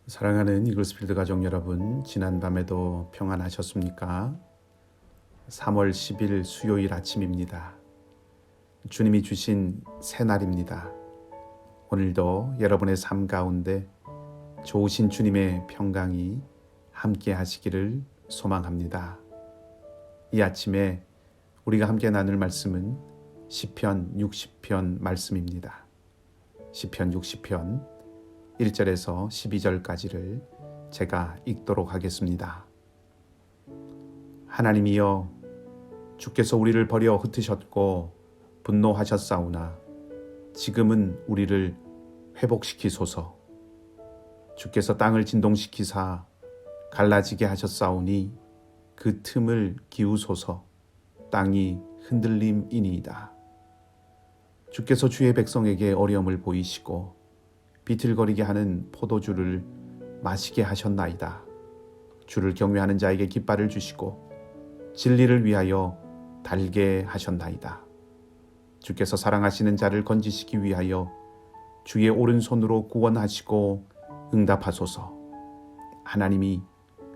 사랑하는 이글스필드 가족 여러분, 지난밤에도 평안하셨습니까? 3월 10일 수요일 아침입니다. 주님이 주신 새날입니다. 오늘도 여러분의 삶 가운데 좋으신 주님의 평강이 함께 하시기를 소망합니다. 이 아침에 우리가 함께 나눌 말씀은 시편 60편 말씀입니다. 시편 60편 1절에서 12절까지를 제가 읽도록 하겠습니다. 하나님이여, 주께서 우리를 버려 흩으셨고 분노하셨사오나 지금은 우리를 회복시키소서. 주께서 땅을 진동시키사 갈라지게 하셨사오니 그 틈을 기우소서. 땅이 흔들림이니이다. 주께서 주의 백성에게 어려움을 보이시고 비틀거리게 하는 포도주를 마시게 하셨나이다. 주를 경외하는 자에게 깃발을 주시고 진리를 위하여 달게 하셨나이다. 주께서 사랑하시는 자를 건지시기 위하여 주의 오른손으로 구원하시고 응답하소서. 하나님이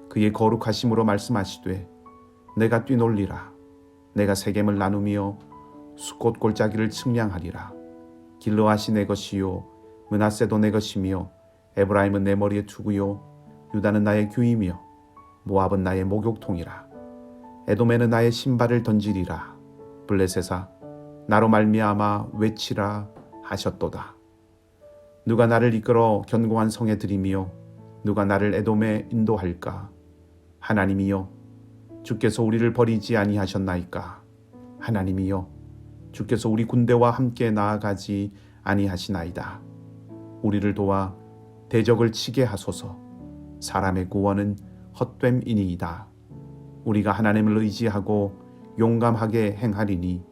그의 거룩하심으로 말씀하시되 내가 뛰놀리라. 내가 세겜을 나누며 숫꽃 골짜기를 측량하리라. 길르앗이 내 것이요 므낫세도 내 것이며 에브라임은 내 머리에 투구요 유다는 나의 규이며 모압은 나의 목욕통이라. 에돔에는 나의 신발을 던지리라. 블레셋아 나로 말미암아 외치라 하셨도다. 누가 나를 이끌어 견고한 성에 들이며 누가 나를 에돔에 인도할까? 하나님이여, 주께서 우리를 버리지 아니하셨나이까? 하나님이여, 주께서 우리 군대와 함께 나아가지 아니하시나이다. 우리를 도와 대적을 치게 하소서. 사람의 구원은 헛됨이니이다. 우리가 하나님을 의지하고 용감하게 행하리니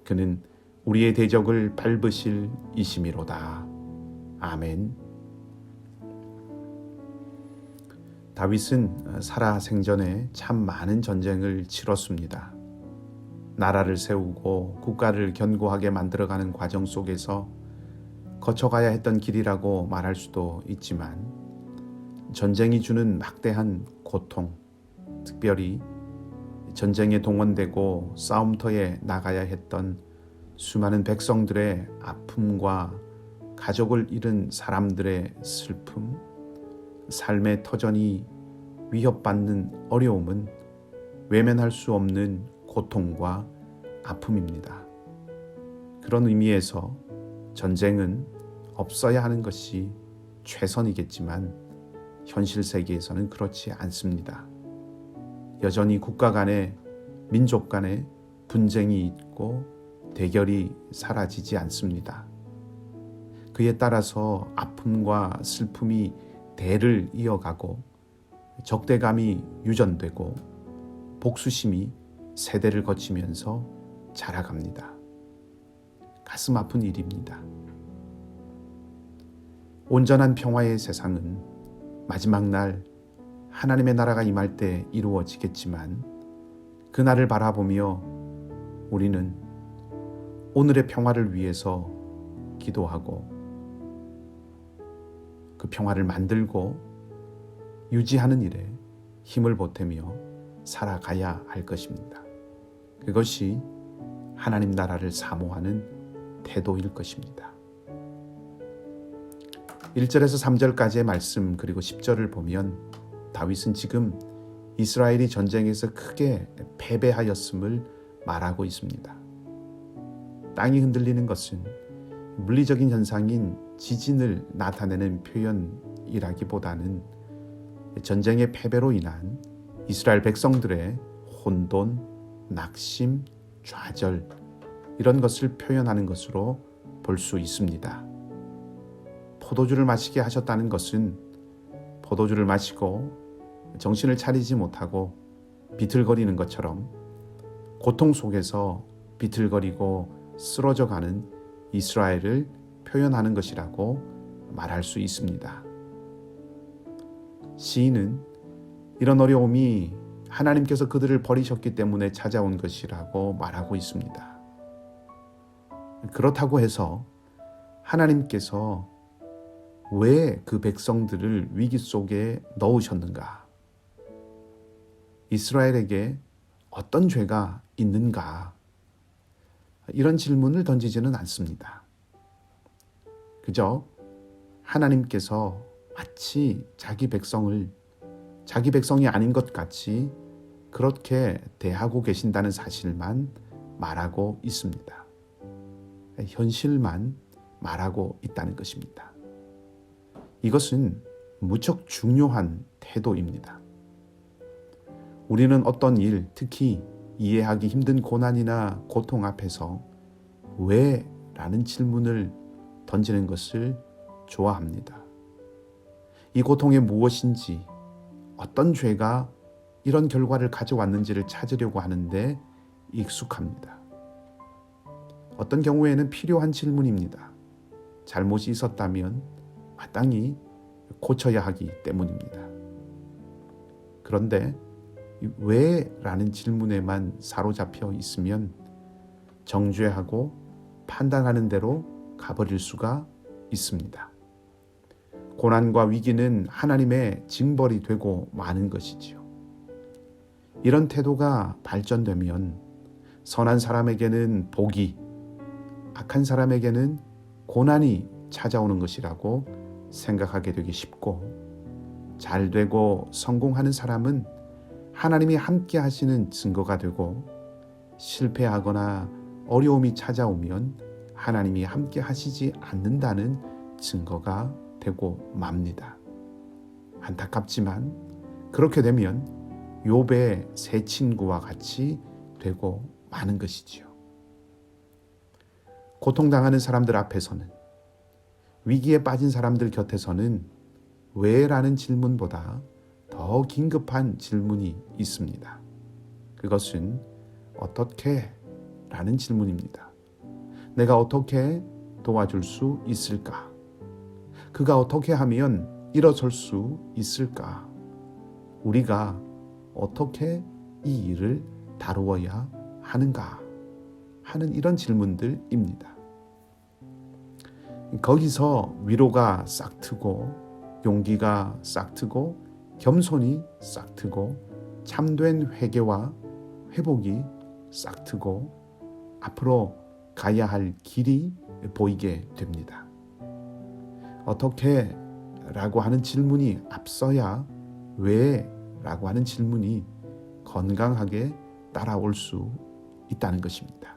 그는 우리의 대적을 밟으실 이심이로다. 아멘. 다윗은 살아생전에 참 많은 전쟁을 치렀습니다. 나라를 세우고 국가를 견고하게 만들어가는 과정 속에서 거쳐가야 했던 길이라고 말할 수도 있지만 전쟁이 주는 막대한 고통, 특별히 전쟁에 동원되고 싸움터에 나가야 했던 수많은 백성들의 아픔과 가족을 잃은 사람들의 슬픔, 삶의 터전이 위협받는 어려움은 외면할 수 없는 고통과 아픔입니다. 그런 의미에서 전쟁은 없어야 하는 것이 최선이겠지만 현실 세계에서는 그렇지 않습니다. 여전히 국가 간에, 민족 간에 분쟁이 있고 대결이 사라지지 않습니다. 그에 따라서 아픔과 슬픔이 대를 이어가고 적대감이 유전되고 복수심이 세대를 거치면서 자라갑니다. 가슴 아픈 일입니다. 온전한 평화의 세상은 마지막 날 하나님의 나라가 임할 때 이루어지겠지만 그 날을 바라보며 우리는 오늘의 평화를 위해서 기도하고 그 평화를 만들고 유지하는 일에 힘을 보태며 살아가야 할 것입니다. 그것이 하나님 나라를 사모하는 태도일 것입니다. 1절에서 3절까지의 말씀 그리고 10절을 보면 다윗은 지금 이스라엘이 전쟁에서 크게 패배하였음을 말하고 있습니다. 땅이 흔들리는 것은 물리적인 현상인 지진을 나타내는 표현이라기보다는 전쟁의 패배로 인한 이스라엘 백성들의 혼돈, 낙심, 좌절 이런 것을 표현하는 것으로 볼 수 있습니다. 포도주를 마시게 하셨다는 것은 포도주를 마시고 정신을 차리지 못하고 비틀거리는 것처럼 고통 속에서 비틀거리고 쓰러져가는 이스라엘을 표현하는 것이라고 말할 수 있습니다. 시인은 이런 어려움이 하나님께서 그들을 버리셨기 때문에 찾아온 것이라고 말하고 있습니다. 그렇다고 해서 하나님께서 왜 그 백성들을 위기 속에 넣으셨는가? 이스라엘에게 어떤 죄가 있는가? 이런 질문을 던지지는 않습니다. 그저 하나님께서 마치 자기 백성이 아닌 것 같이 그렇게 대하고 계신다는 사실만 말하고 있습니다. 현실만 말하고 있다는 것입니다. 이것은 무척 중요한 태도입니다. 우리는 어떤 일, 특히 이해하기 힘든 고난이나 고통 앞에서 왜? 라는 질문을 던지는 것을 좋아합니다. 이 고통이 무엇인지, 어떤 죄가 이런 결과를 가져왔는지를 찾으려고 하는데 익숙합니다. 어떤 경우에는 필요한 질문입니다. 잘못이 있었다면 마땅히 고쳐야 하기 때문입니다. 그런데 왜? 라는 질문에만 사로잡혀 있으면 정죄하고 판단하는 대로 가버릴 수가 있습니다. 고난과 위기는 하나님의 징벌이 되고 마는 것이지요. 이런 태도가 발전되면 선한 사람에게는 복이, 악한 사람에게는 고난이 찾아오는 것이라고 생각하게 되기 쉽고, 잘 되고 성공하는 사람은 하나님이 함께 하시는 증거가 되고, 실패하거나 어려움이 찾아오면 하나님이 함께 하시지 않는다는 증거가 되고 맙니다. 안타깝지만 그렇게 되면 욥의 세 친구와 같이 되고 마는 것이지요. 고통당하는 사람들 앞에서는, 위기에 빠진 사람들 곁에서는 왜? 라는 질문보다 더 긴급한 질문이 있습니다. 그것은 어떻게? 라는 질문입니다. 내가 어떻게 도와줄 수 있을까? 그가 어떻게 하면 일어설 수 있을까? 우리가 어떻게 이 일을 다루어야 하는가? 하는 이런 질문들입니다. 거기서 위로가 싹 트고, 용기가 싹 트고, 겸손이 싹 트고, 참된 회개와 회복이 싹 트고, 앞으로 가야 할 길이 보이게 됩니다. 어떻게? 라고 하는 질문이 앞서야 왜? 라고 하는 질문이 건강하게 따라올 수 있다는 것입니다.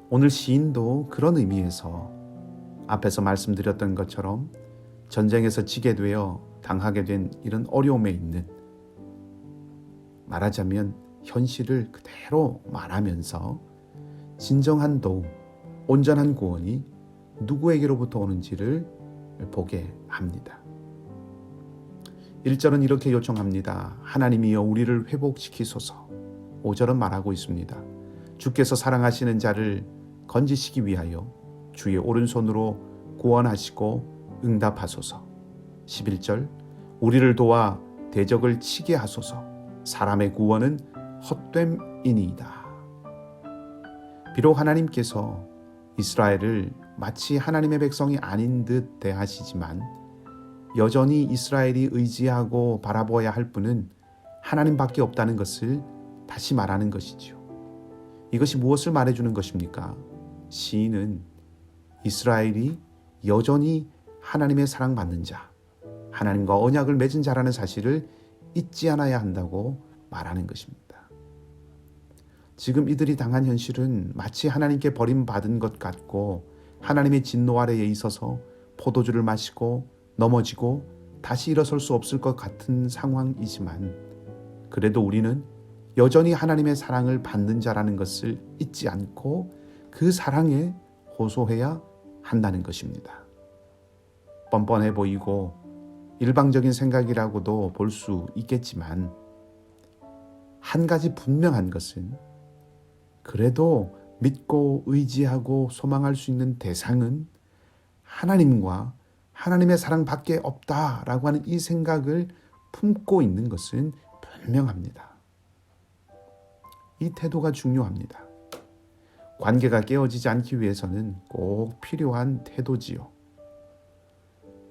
오늘 시인도 그런 의미에서 앞에서 말씀드렸던 것처럼 전쟁에서 지게 되어 당하게 된 이런 어려움에 있는, 말하자면 현실을 그대로 말하면서 진정한 도움, 온전한 구원이 누구에게로부터 오는지를 보게 합니다. 1절은 이렇게 요청합니다. 하나님이여 우리를 회복시키소서. 5절은 말하고 있습니다. 주께서 사랑하시는 자를 건지시기 위하여 주의 오른손으로 구원하시고 응답하소서. 11절 우리를 도와 대적을 치게 하소서. 사람의 구원은 헛됨이니이다. 비록 하나님께서 이스라엘을 마치 하나님의 백성이 아닌 듯 대하시지만 여전히 이스라엘이 의지하고 바라보아야 할 분은 하나님밖에 없다는 것을 다시 말하는 것이지요. 이것이 무엇을 말해주는 것입니까? 시인은 이스라엘이 여전히 하나님의 사랑받는 자, 하나님과 언약을 맺은 자라는 사실을 잊지 않아야 한다고 말하는 것입니다. 지금 이들이 당한 현실은 마치 하나님께 버림받은 것 같고 하나님의 진노 아래에 있어서 포도주를 마시고 넘어지고 다시 일어설 수 없을 것 같은 상황이지만, 그래도 우리는 여전히 하나님의 사랑을 받는 자라는 것을 잊지 않고 그 사랑에 호소해야 한다는 것입니다. 뻔뻔해 보이고 일방적인 생각이라고도 볼 수 있겠지만, 한 가지 분명한 것은 그래도 믿고 의지하고 소망할 수 있는 대상은 하나님과 하나님의 사랑밖에 없다라고 하는 이 생각을 품고 있는 것은 분명합니다. 이 태도가 중요합니다. 관계가 깨어지지 않기 위해서는 꼭 필요한 태도지요.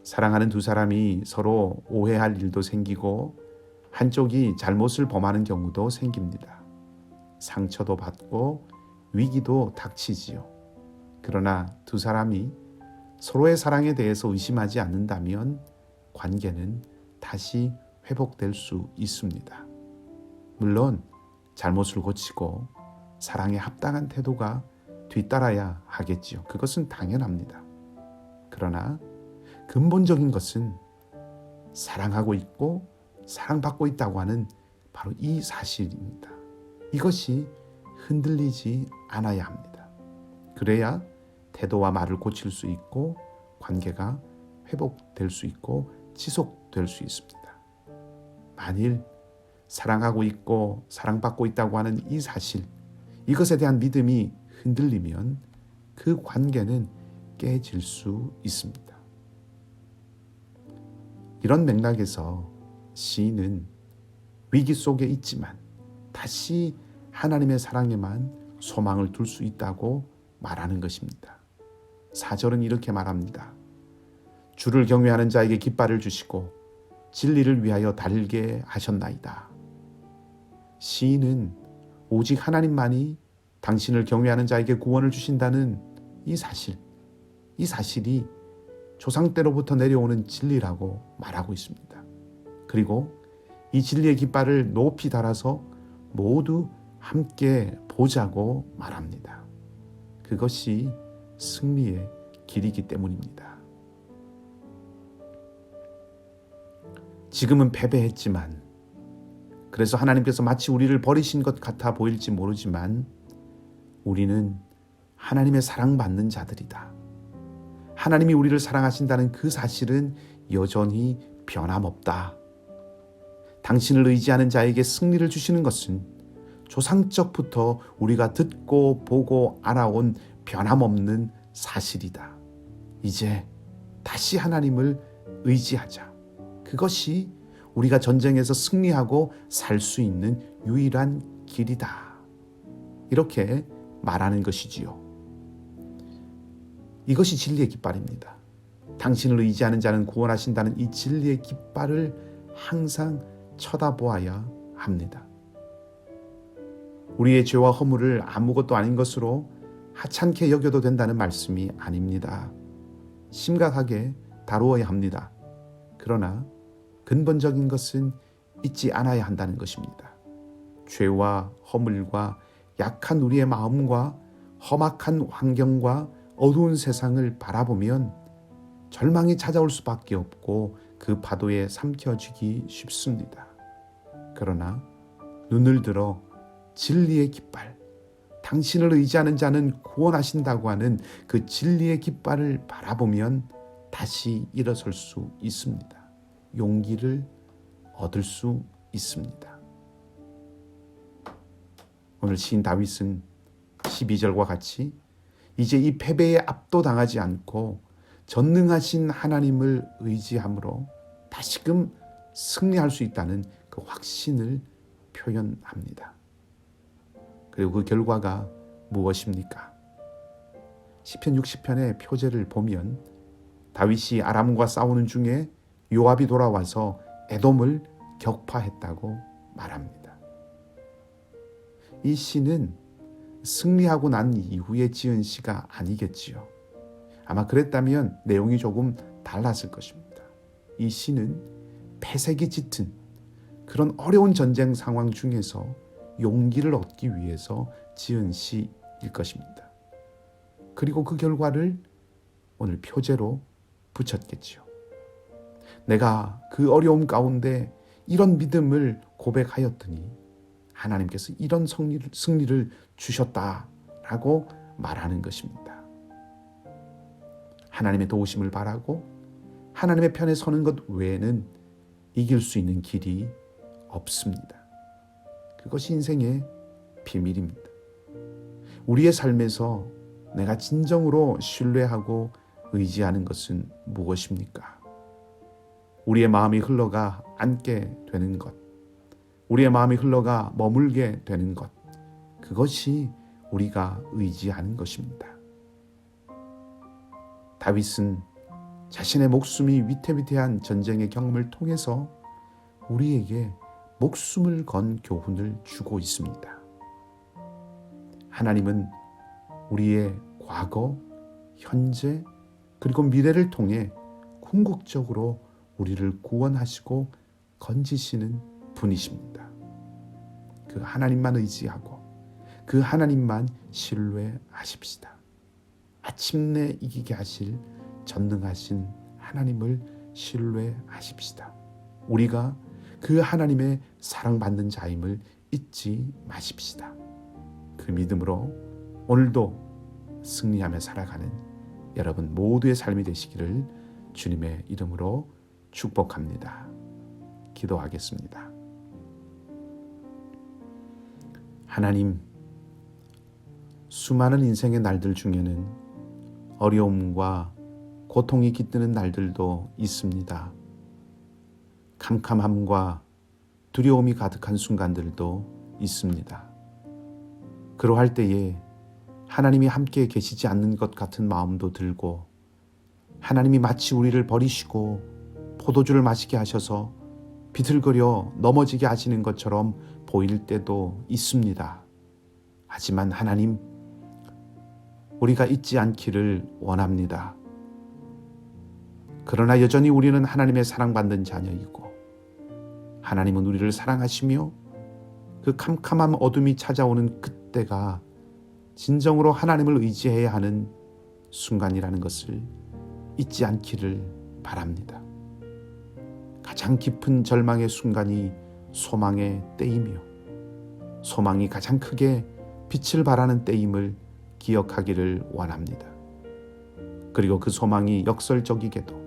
사랑하는 두 사람이 서로 오해할 일도 생기고 한쪽이 잘못을 범하는 경우도 생깁니다. 상처도 받고 위기도 닥치지요. 그러나 두 사람이 서로의 사랑에 대해서 의심하지 않는다면 관계는 다시 회복될 수 있습니다. 물론 잘못을 고치고 사랑에 합당한 태도가 뒤따라야 하겠지요. 그것은 당연합니다. 그러나 근본적인 것은 사랑하고 있고 사랑받고 있다고 하는 바로 이 사실입니다. 이것이 흔들리지 않아야 합니다. 그래야 태도와 말을 고칠 수 있고 관계가 회복될 수 있고 지속될 수 있습니다. 만일 사랑하고 있고 사랑받고 있다고 하는 이 사실, 이것에 대한 믿음이 흔들리면 그 관계는 깨질 수 있습니다. 이런 맥락에서 시인은 위기 속에 있지만 다시 하나님의 사랑에만 소망을 둘 수 있다고 말하는 것입니다. 4절은 이렇게 말합니다. 주를 경외하는 자에게 깃발을 주시고 진리를 위하여 달게 하셨나이다. 시인은 오직 하나님만이 당신을 경외하는 자에게 구원을 주신다는 이 사실이 조상 때로부터 내려오는 진리라고 말하고 있습니다. 그리고 이 진리의 깃발을 높이 달아서 모두 함께 보자고 말합니다. 그것이 승리의 길이기 때문입니다. 지금은 패배했지만, 그래서 하나님께서 마치 우리를 버리신 것 같아 보일지 모르지만 우리는 하나님의 사랑받는 자들이다. 하나님이 우리를 사랑하신다는 그 사실은 여전히 변함없다. 당신을 의지하는 자에게 승리를 주시는 것은 조상적부터 우리가 듣고 보고 알아온 변함없는 사실이다. 이제 다시 하나님을 의지하자. 그것이 우리가 전쟁에서 승리하고 살 수 있는 유일한 길이다. 이렇게 말하는 것이지요. 이것이 진리의 깃발입니다. 당신을 의지하는 자는 구원하신다는 이 진리의 깃발을 항상 쳐다보아야 합니다. 우리의 죄와 허물을 아무것도 아닌 것으로 하찮게 여겨도 된다는 말씀이 아닙니다. 심각하게 다루어야 합니다. 그러나 근본적인 것은 잊지 않아야 한다는 것입니다. 죄와 허물과 약한 우리의 마음과 험악한 환경과 어두운 세상을 바라보면 절망이 찾아올 수밖에 없고 그 파도에 삼켜지기 쉽습니다. 그러나 눈을 들어 진리의 깃발, 당신을 의지하는 자는 구원하신다고 하는 그 진리의 깃발을 바라보면 다시 일어설 수 있습니다. 용기를 얻을 수 있습니다. 오늘 시인 다윗은 12절과 같이 이제 이 패배에 압도당하지 않고 전능하신 하나님을 의지함으로 다시금 승리할 수 있다는 그 확신을 표현합니다. 그리고 그 결과가 무엇입니까? 시편 60편의 표제를 보면 다윗이 아람과 싸우는 중에 요압이 돌아와서 에돔을 격파했다고 말합니다. 이 시는 승리하고 난 이후에 지은 시가 아니겠지요. 아마 그랬다면 내용이 조금 달랐을 것입니다. 이 시는 패색이 짙은 그런 어려운 전쟁 상황 중에서 용기를 얻기 위해서 지은 시일 것입니다. 그리고 그 결과를 오늘 표제로 붙였겠지요. 내가 그 어려움 가운데 이런 믿음을 고백하였더니 하나님께서 이런 승리를 주셨다라고 말하는 것입니다. 하나님의 도우심을 바라고 하나님의 편에 서는 것 외에는 이길 수 있는 길이 없습니다. 그것이 인생의 비밀입니다. 우리의 삶에서 내가 진정으로 신뢰하고 의지하는 것은 무엇입니까? 우리의 마음이 흘러가 앉게 되는 것, 우리의 마음이 흘러가 머물게 되는 것, 그것이 우리가 의지하는 것입니다. 다윗은 자신의 목숨이 위태위태한 전쟁의 경험을 통해서 우리에게 목숨을 건 교훈을 주고 있습니다. 하나님은 우리의 과거, 현재, 그리고 미래를 통해 궁극적으로 우리를 구원하시고 건지시는 분이십니다. 그 하나님만 의지하고 그 하나님만 신뢰하십시다. 마침내 이기게 하실 전능하신 하나님을 신뢰하십시다. 우리가 그 하나님의 사랑받는 자임을 잊지 마십시다. 그 믿음으로 오늘도 승리하며 살아가는 여러분 모두의 삶이 되시기를 주님의 이름으로 축복합니다. 기도하겠습니다. 하나님, 수많은 인생의 날들 중에는 어려움과 고통이 깃드는 날들도 있습니다. 캄캄함과 두려움이 가득한 순간들도 있습니다. 그러할 때에 하나님이 함께 계시지 않는 것 같은 마음도 들고 하나님이 마치 우리를 버리시고 포도주를 마시게 하셔서 비틀거려 넘어지게 하시는 것처럼 보일 때도 있습니다. 하지만 하나님, 우리가 잊지 않기를 원합니다. 그러나 여전히 우리는 하나님의 사랑받는 자녀이고 하나님은 우리를 사랑하시며 그 캄캄한 어둠이 찾아오는 그때가 진정으로 하나님을 의지해야 하는 순간이라는 것을 잊지 않기를 바랍니다. 가장 깊은 절망의 순간이 소망의 때이며 소망이 가장 크게 빛을 발하는 때임을 기억하기를 원합니다. 그리고 그 소망이 역설적이게도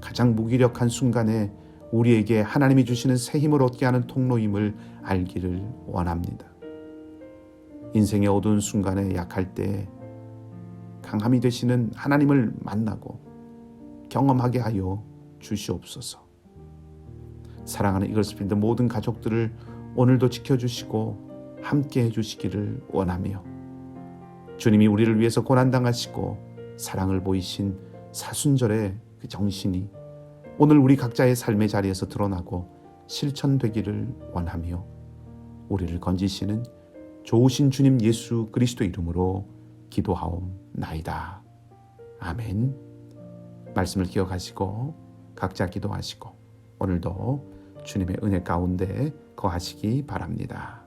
가장 무기력한 순간에 우리에게 하나님이 주시는 새 힘을 얻게 하는 통로임을 알기를 원합니다. 인생의 어두운 순간에 약할 때 강함이 되시는 하나님을 만나고 경험하게 하여 주시옵소서. 사랑하는 이글스필드 모든 가족들을 오늘도 지켜주시고 함께 해주시기를 원하며 주님이 우리를 위해서 고난당하시고 사랑을 보이신 사순절의 그 정신이 오늘 우리 각자의 삶의 자리에서 드러나고 실천되기를 원하며 우리를 건지시는 좋으신 주님 예수 그리스도 이름으로 기도하옵나이다. 아멘. 말씀을 기억하시고 각자 기도하시고 오늘도 주님의 은혜 가운데 거하시기 바랍니다.